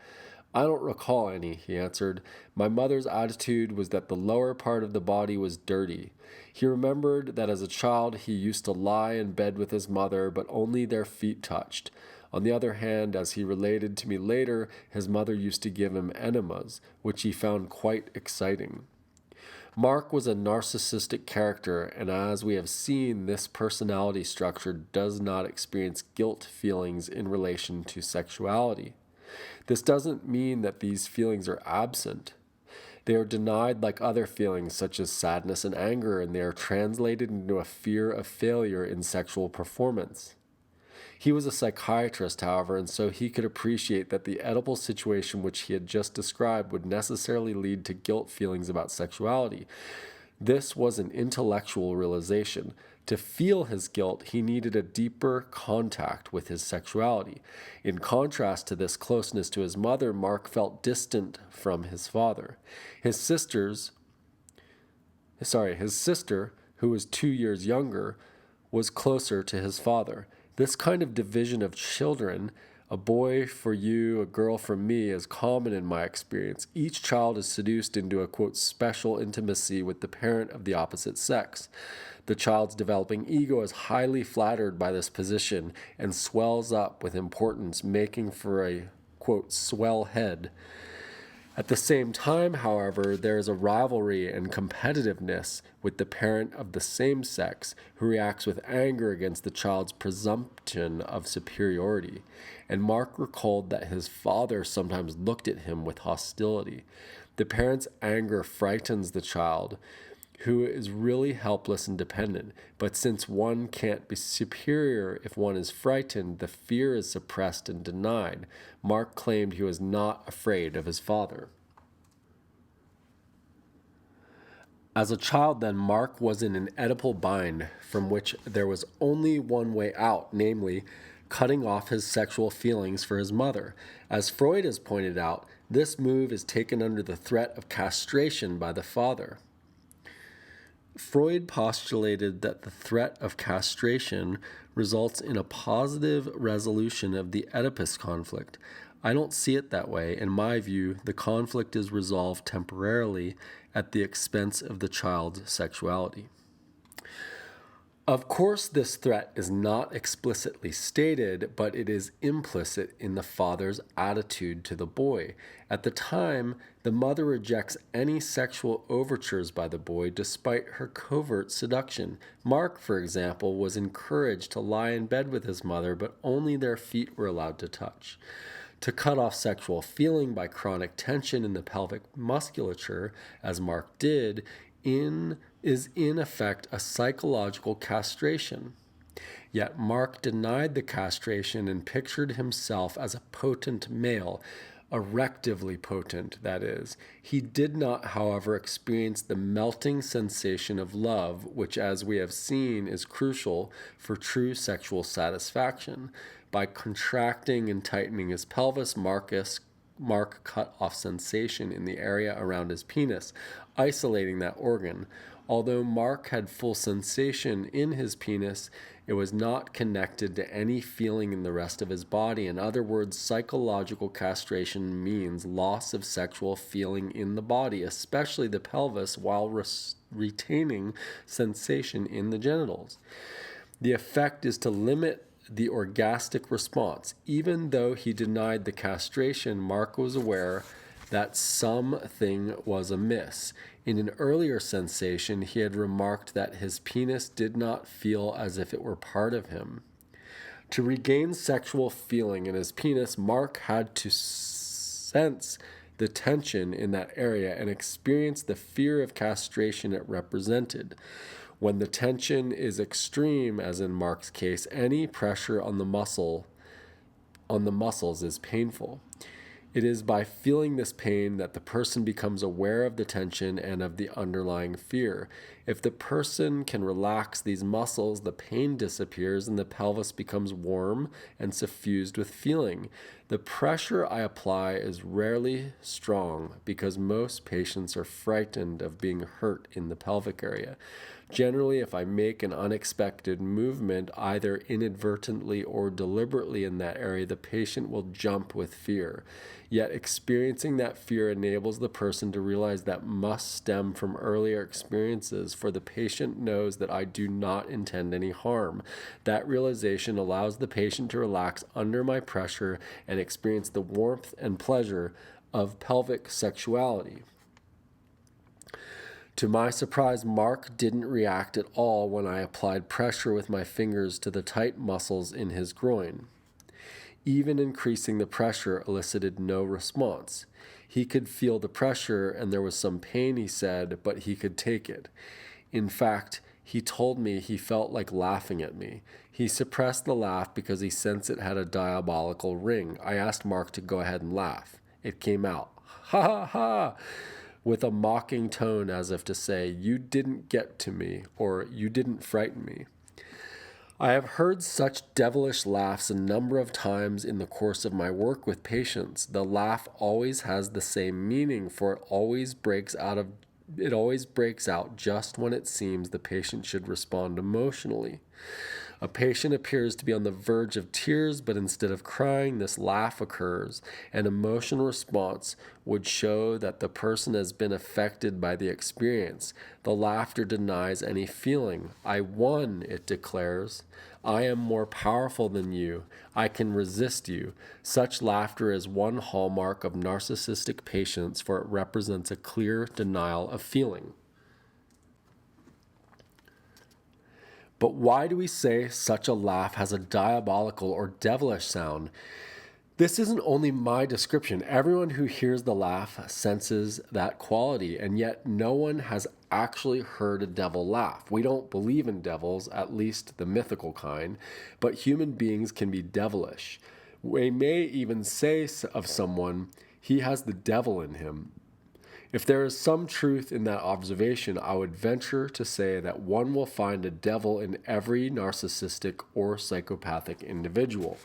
I don't recall any, he answered. My mother's attitude was that the lower part of the body was dirty. He remembered that as a child he used to lie in bed with his mother, but only their feet touched. On the other hand, as he related to me later, his mother used to give him enemas, which he found quite exciting. Mark was a narcissistic character, and as we have seen, this personality structure does not experience guilt feelings in relation to sexuality. This doesn't mean that these feelings are absent. They are denied like other feelings such as sadness and anger, and they are translated into a fear of failure in sexual performance. He was a psychiatrist, however, and so he could appreciate that the edible situation which he had just described would necessarily lead to guilt feelings about sexuality. This was an intellectual realization. To feel his guilt, he needed a deeper contact with his sexuality. In contrast to this closeness to his mother, Mark felt distant from his father. His sister, who was 2 years younger, was closer to his father. This kind of division of children, a boy for you, a girl for me, is common in my experience. Each child is seduced into a, quote, special intimacy with the parent of the opposite sex. The child's developing ego is highly flattered by this position and swells up with importance, making for a, quote, swell head. At the same time, however, there is a rivalry and competitiveness with the parent of the same sex who reacts with anger against the child's presumption of superiority. And Mark recalled that his father sometimes looked at him with hostility. The parent's anger frightens the child, who is really helpless and dependent. But since one can't be superior if one is frightened, the fear is suppressed and denied. Mark claimed he was not afraid of his father. As a child, then, Mark was in an Oedipal bind from which there was only one way out, namely, cutting off his sexual feelings for his mother. As Freud has pointed out, this move is taken under the threat of castration by the father. Freud postulated that the threat of castration results in a positive resolution of the Oedipus conflict. I don't see it that way. In my view, the conflict is resolved temporarily at the expense of the child's sexuality. Of course, this threat is not explicitly stated, but it is implicit in the father's attitude to the boy. At the time, the mother rejects any sexual overtures by the boy despite her covert seduction. Mark, for example, was encouraged to lie in bed with his mother, but only their feet were allowed to touch. To cut off sexual feeling by chronic tension in the pelvic musculature, as Mark did, is in effect a psychological castration. Yet Mark denied the castration and pictured himself as a potent male, erectively potent, that is. He did not, however, experience the melting sensation of love, which, as we have seen, is crucial for true sexual satisfaction. By contracting and tightening his pelvis, Mark cut off sensation in the area around his penis, isolating that organ. Although Mark had full sensation in his penis, it was not connected to any feeling in the rest of his body. In other words, psychological castration means loss of sexual feeling in the body, especially the pelvis, while retaining sensation in the genitals. The effect is to limit the orgastic response. Even though he denied the castration, Mark was aware that something was amiss. In an earlier sensation, he had remarked that his penis did not feel as if it were part of him. To regain sexual feeling in his penis, Mark had to sense the tension in that area and experience the fear of castration it represented. When the tension is extreme, as in Mark's case, any pressure on the muscles is painful. It is by feeling this pain that the person becomes aware of the tension and of the underlying fear. If the person can relax these muscles, the pain disappears and the pelvis becomes warm and suffused with feeling. The pressure I apply is rarely strong because most patients are frightened of being hurt in the pelvic area. Generally, if I make an unexpected movement, either inadvertently or deliberately in that area, the patient will jump with fear. Yet experiencing that fear enables the person to realize that must stem from earlier experiences, for the patient knows that I do not intend any harm. That realization allows the patient to relax under my pressure and experience the warmth and pleasure of pelvic sexuality. To my surprise, Mark didn't react at all when I applied pressure with my fingers to the tight muscles in his groin. Even increasing the pressure elicited no response. He could feel the pressure and there was some pain, he said, but he could take it. In fact, he told me he felt like laughing at me. He suppressed the laugh because he sensed it had a diabolical ring. I asked Mark to go ahead and laugh. It came out, ha ha ha, with a mocking tone as if to say, "You didn't get to me," or "You didn't frighten me." I have heard such devilish laughs a number of times in the course of my work with patients. The laugh always has the same meaning, for it always breaks out just when it seems the patient should respond emotionally. A patient appears to be on the verge of tears, but instead of crying, this laugh occurs. An emotional response would show that the person has been affected by the experience. The laughter denies any feeling. I won, it declares. I am more powerful than you. I can resist you. Such laughter is one hallmark of narcissistic patients, for it represents a clear denial of feeling. But why do we say such a laugh has a diabolical or devilish sound? This isn't only my description. Everyone who hears the laugh senses that quality, and yet no one has actually heard a devil laugh. We don't believe in devils, at least the mythical kind, but human beings can be devilish. We may even say of someone, he has the devil in him. If there is some truth in that observation, I would venture to say that one will find a devil in every narcissistic or psychopathic individual.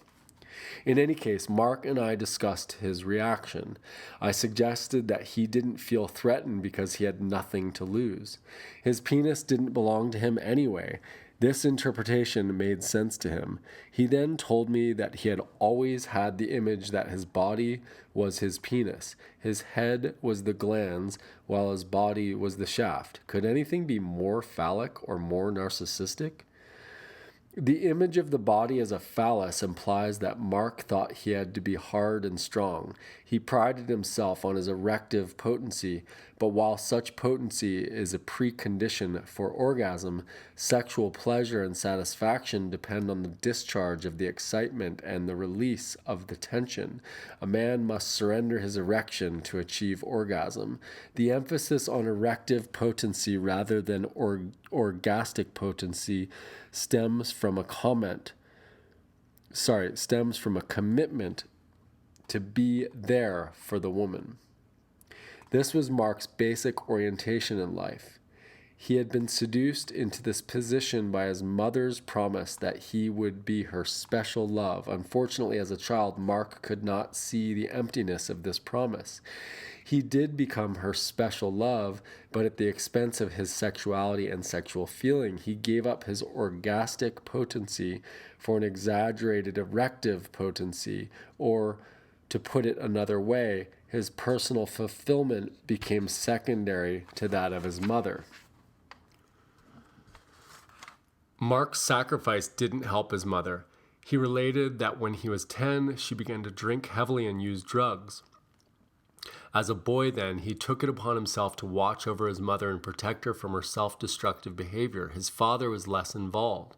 In any case, Mark and I discussed his reaction. I suggested that he didn't feel threatened because he had nothing to lose. His penis didn't belong to him anyway. This interpretation made sense to him. He then told me that he had always had the image that his body was his penis. His head was the glans, while his body was the shaft. Could anything be more phallic or more narcissistic? The image of the body as a phallus implies that Mark thought he had to be hard and strong. He prided himself on his erective potency, but while such potency is a precondition for orgasm, sexual pleasure and satisfaction depend on the discharge of the excitement and the release of the tension. A man must surrender his erection to achieve orgasm. The emphasis on erective potency rather than orgastic potency stems from a commitment to be there for the woman. This was Mark's basic orientation in life. He had been seduced into this position by his mother's promise that he would be her special love. Unfortunately, as a child, Mark could not see the emptiness of this promise. He did become her special love, but at the expense of his sexuality and sexual feeling. He gave up his orgastic potency for an exaggerated erective potency, or, to put it another way, his personal fulfillment became secondary to that of his mother. Mark's sacrifice didn't help his mother. He related that when he was 10, she began to drink heavily and use drugs. As a boy then, he took it upon himself to watch over his mother and protect her from her self-destructive behavior. His father was less involved.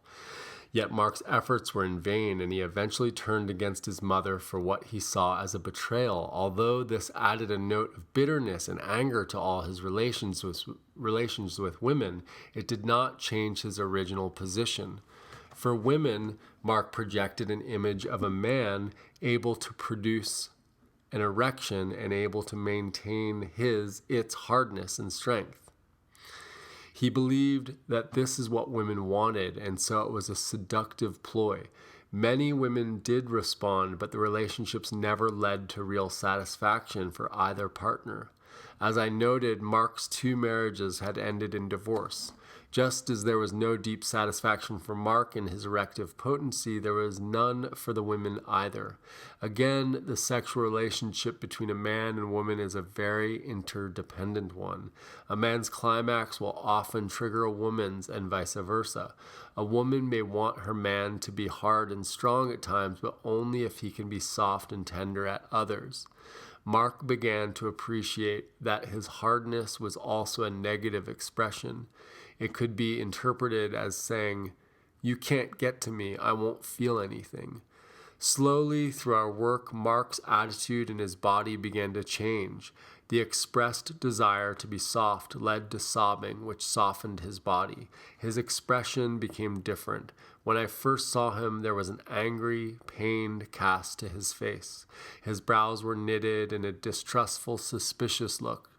Yet Mark's efforts were in vain, and he eventually turned against his mother for what he saw as a betrayal. Although this added a note of bitterness and anger to all his relations with women, it did not change his original position. For women, Mark projected an image of a man able to produce an erection and able to maintain its hardness and strength. He believed that this is what women wanted, and so it was a seductive ploy. Many women did respond, but the relationships never led to real satisfaction for either partner. As I noted, Mark's 2 marriages had ended in divorce. Just as there was no deep satisfaction for Mark in his erective potency, there was none for the women either. Again, the sexual relationship between a man and woman is a very interdependent one. A man's climax will often trigger a woman's, and vice versa. A woman may want her man to be hard and strong at times, but only if he can be soft and tender at others. Mark began to appreciate that his hardness was also a negative expression. It could be interpreted as saying, "You can't get to me, I won't feel anything." Slowly, through our work, Mark's attitude and his body began to change. The expressed desire to be soft led to sobbing, which softened his body. His expression became different. When I first saw him, there was an angry, pained cast to his face. His brows were knitted in a distrustful, suspicious look.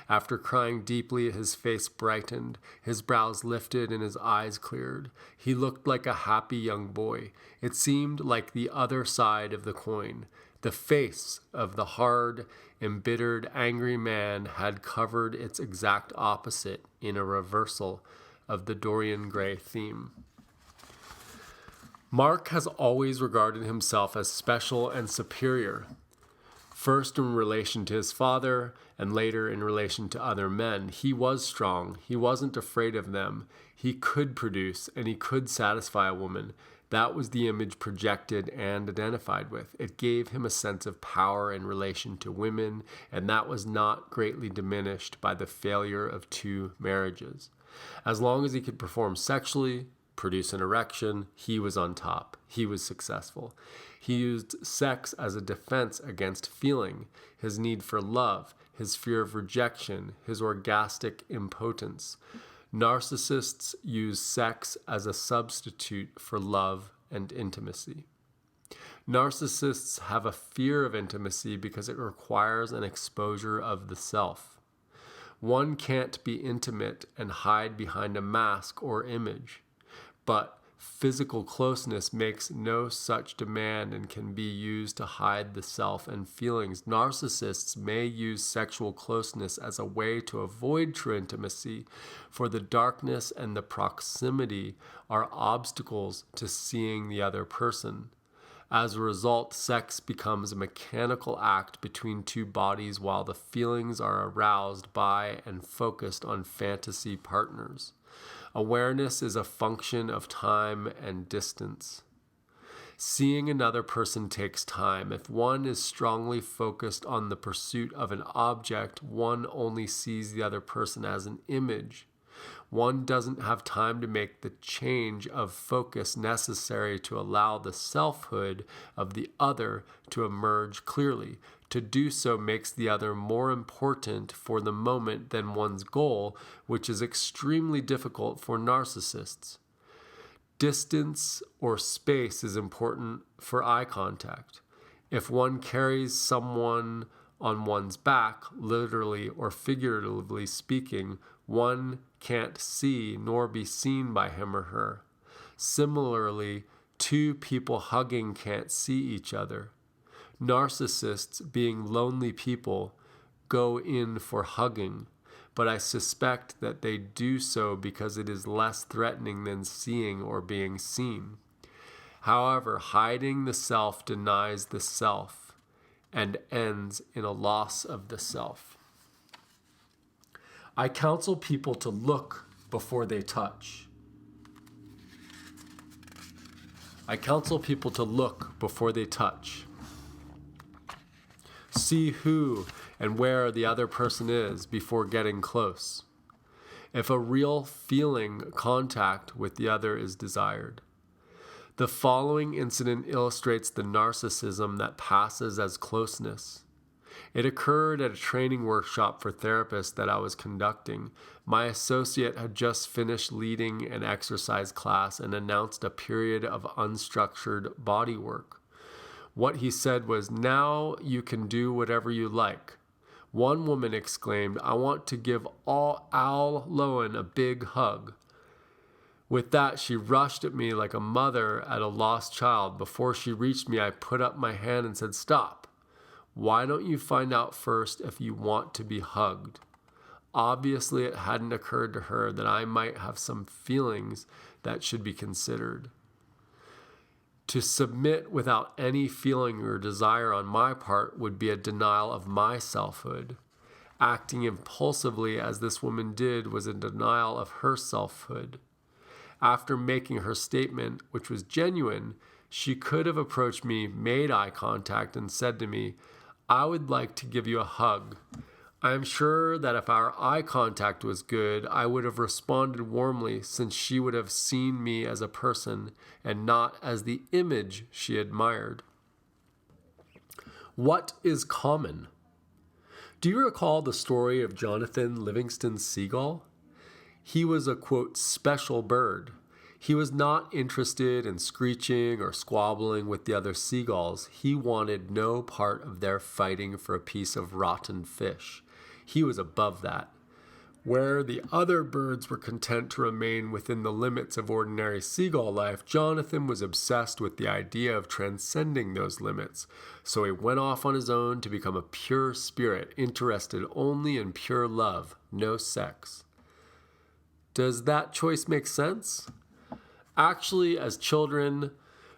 After crying deeply, his face brightened, his brows lifted, and his eyes cleared. He looked like a happy young boy. It seemed like the other side of the coin. The face of the hard, embittered, angry man had covered its exact opposite in a reversal of the Dorian Gray theme. Mark has always regarded himself as special and superior. First in relation to his father, and later in relation to other men. He was strong. He wasn't afraid of them. He could produce, and he could satisfy a woman. That was the image projected and identified with. It gave him a sense of power in relation to women, and that was not greatly diminished by the failure of 2 marriages. As long as he could perform sexually, produce an erection, he was on top. He was successful. He used sex as a defense against feeling, his need for love, his fear of rejection, his orgastic impotence. Narcissists use sex as a substitute for love and intimacy. Narcissists have a fear of intimacy because it requires an exposure of the self. One can't be intimate and hide behind a mask or image, but physical closeness makes no such demand and can be used to hide the self and feelings. Narcissists may use sexual closeness as a way to avoid true intimacy, for the darkness and the proximity are obstacles to seeing the other person. As a result, sex becomes a mechanical act between 2 bodies while the feelings are aroused by and focused on fantasy partners. Awareness is a function of time and distance. Seeing another person takes time. If one is strongly focused on the pursuit of an object, one only sees the other person as an image. One doesn't have time to make the change of focus necessary to allow the selfhood of the other to emerge clearly. To do so makes the other more important for the moment than one's goal, which is extremely difficult for narcissists. Distance or space is important for eye contact. If one carries someone on one's back, literally or figuratively speaking, one can't see nor be seen by him or her. Similarly, two people hugging can't see each other. Narcissists, being lonely people, go in for hugging, but I suspect that they do so because it is less threatening than seeing or being seen. However, hiding the self denies the self and ends in a loss of the self. I counsel people to look before they touch. I counsel people to look before they touch. See who and where the other person is before getting close. If a real feeling contact with the other is desired. The following incident illustrates the narcissism that passes as closeness. It occurred at a training workshop for therapists that I was conducting. My associate had just finished leading an exercise class and announced a period of unstructured body work. What he said was, "Now you can do whatever you like." One woman exclaimed, "I want to give Al Lowen a big hug." With that, she rushed at me like a mother at a lost child. Before she reached me, I put up my hand and said, "Stop. Why don't you find out first if you want to be hugged?" Obviously, it hadn't occurred to her that I might have some feelings that should be considered. To submit without any feeling or desire on my part would be a denial of my selfhood. Acting impulsively as this woman did was a denial of her selfhood. After making her statement, which was genuine, she could have approached me, made eye contact, and said to me, "I would like to give you a hug." I am sure that if our eye contact was good, I would have responded warmly, since she would have seen me as a person and not as the image she admired. What is common? Do you recall the story of Jonathan Livingston Seagull? He was a, quote, special bird. He was not interested in screeching or squabbling with the other seagulls. He wanted no part of their fighting for a piece of rotten fish. He was above that. Where the other birds were content to remain within the limits of ordinary seagull life, Jonathan was obsessed with the idea of transcending those limits. So he went off on his own to become a pure spirit, interested only in pure love, no sex. Does that choice make sense? Actually, as children,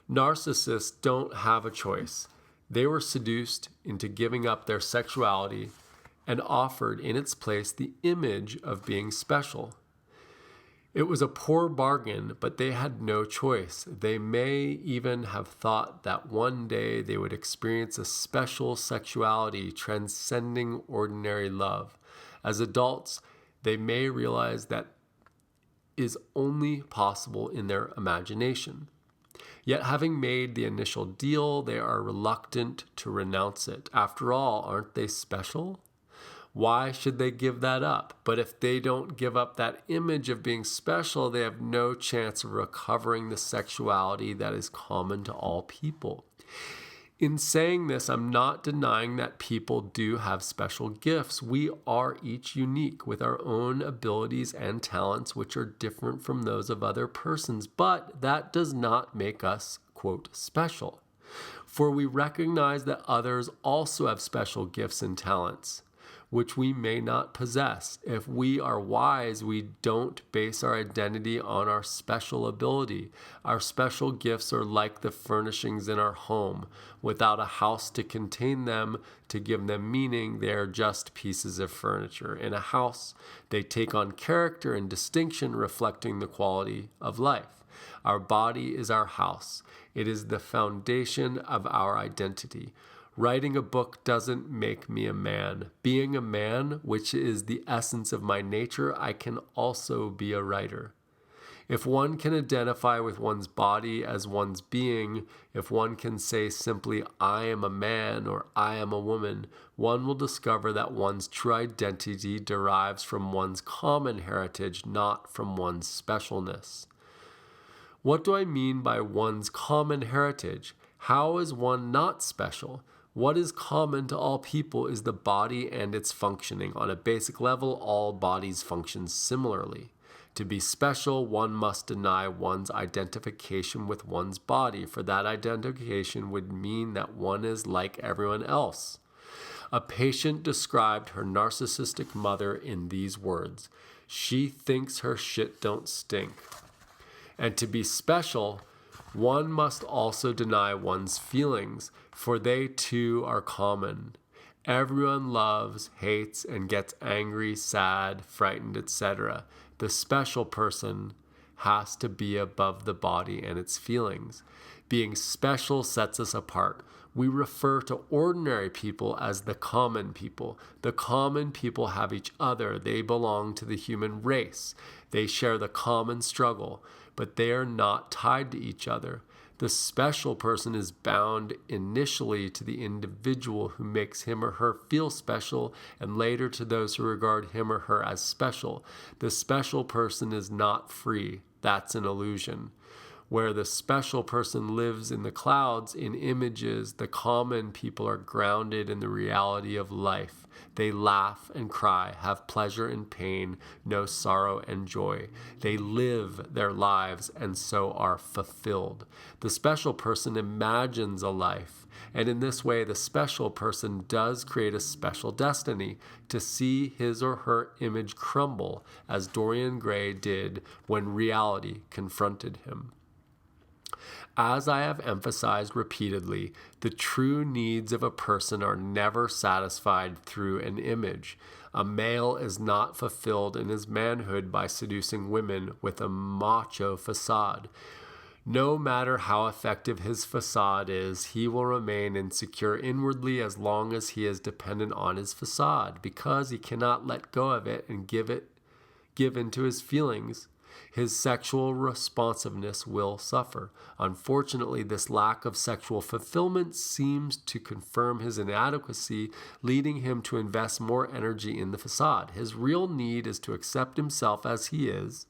narcissists don't have a choice. They were seduced into giving up their sexuality and offered in its place the image of being special. It was a poor bargain, but they had no choice. They may even have thought that one day they would experience a special sexuality transcending ordinary love. As adults, they may realize that is only possible in their imagination. Yet having made the initial deal, they are reluctant to renounce it. After all, aren't they special? Why should they give that up? But if they don't give up that image of being special, they have no chance of recovering the sexuality that is common to all people. In saying this, I'm not denying that people do have special gifts. We are each unique with our own abilities and talents, which are different from those of other persons, but that does not make us, quote, special. For we recognize that others also have special gifts and talents. which we may not possess. If we are wise, we don't base our identity on our special ability. Our special gifts are like the furnishings in our home. Without a house to contain them, to give them meaning, they are just pieces of furniture. In a house, they take on character and distinction, reflecting the quality of life. Our body is our house. It is the foundation of our identity. Writing a book doesn't make me a man. Being a man, which is the essence of my nature, I can also be a writer. If one can identify with one's body as one's being, if one can say simply, I am a man or I am a woman, one will discover that one's true identity derives from one's common heritage, not from one's specialness. What do I mean by one's common heritage? How is one not special? What is common to all people is the body and its functioning. On a basic level, all bodies function similarly. To be special, one must deny one's identification with one's body, for that identification would mean that one is like everyone else. A patient described her narcissistic mother in these words: "She thinks her shit don't stink." And to be special, one must also deny one's feelings, for they too are common. Everyone loves, hates, and gets angry, sad, frightened, etc. The special person has to be above the body and its feelings. Being special sets us apart. We refer to ordinary people as the common people. The common people have each other. They belong to the human race. They share the common struggle, but they are not tied to each other. The special person is bound initially to the individual who makes him or her feel special, and later to those who regard him or her as special. The special person is not free. That's an illusion. Where the special person lives in the clouds, in images, the common people are grounded in the reality of life. They laugh and cry, have pleasure and pain, know sorrow and joy. They live their lives and so are fulfilled. The special person imagines a life, and in this way the special person does create a special destiny to see his or her image crumble, as Dorian Gray did when reality confronted him. As I have emphasized repeatedly, the true needs of a person are never satisfied through an image. A male is not fulfilled in his manhood by seducing women with a macho facade. No matter how effective his facade is, he will remain insecure inwardly as long as he is dependent on his facade, because he cannot let go of it and give in to his feelings. His sexual responsiveness will suffer. Unfortunately, this lack of sexual fulfillment seems to confirm his inadequacy, leading him to invest more energy in the facade. His real need is to accept himself as he is,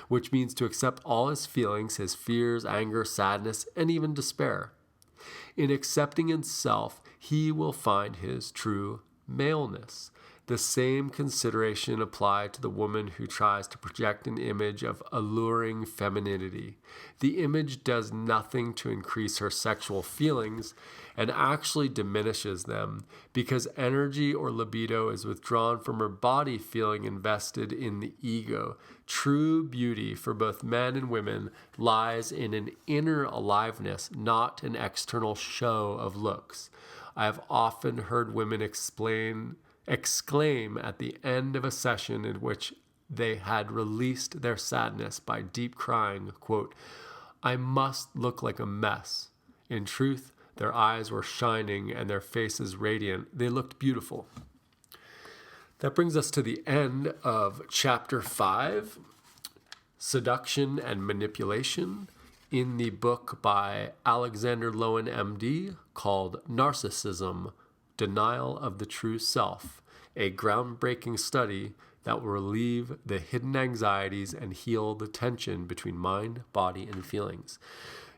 which means to accept all his feelings, his fears, anger, sadness, and even despair. In accepting himself, he will find his true maleness. The same consideration applies to the woman who tries to project an image of alluring femininity. The image does nothing to increase her sexual feelings and actually diminishes them, because energy or libido is withdrawn from her body, feeling invested in the ego. True beauty for both men and women lies in an inner aliveness, not an external show of looks. I have often heard women exclaim at the end of a session in which they had released their sadness by deep crying, quote, "I must look like a mess." In truth, their eyes were shining and their faces radiant. They looked beautiful. That brings us to the end of Chapter 5, Seduction and Manipulation, in the book by Alexander Lowen, MD, called Narcissism, Denial of the True Self, a groundbreaking study that will relieve the hidden anxieties and heal the tension between mind, body, and feelings.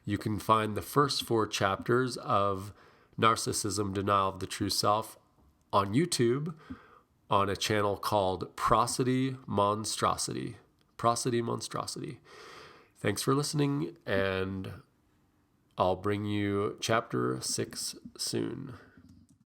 You can find the first 4 chapters of Narcissism, Denial of the True Self on YouTube on a channel called Prosody Monstrosity. Prosody Monstrosity. Thanks for listening, and I'll bring you Chapter 6 soon.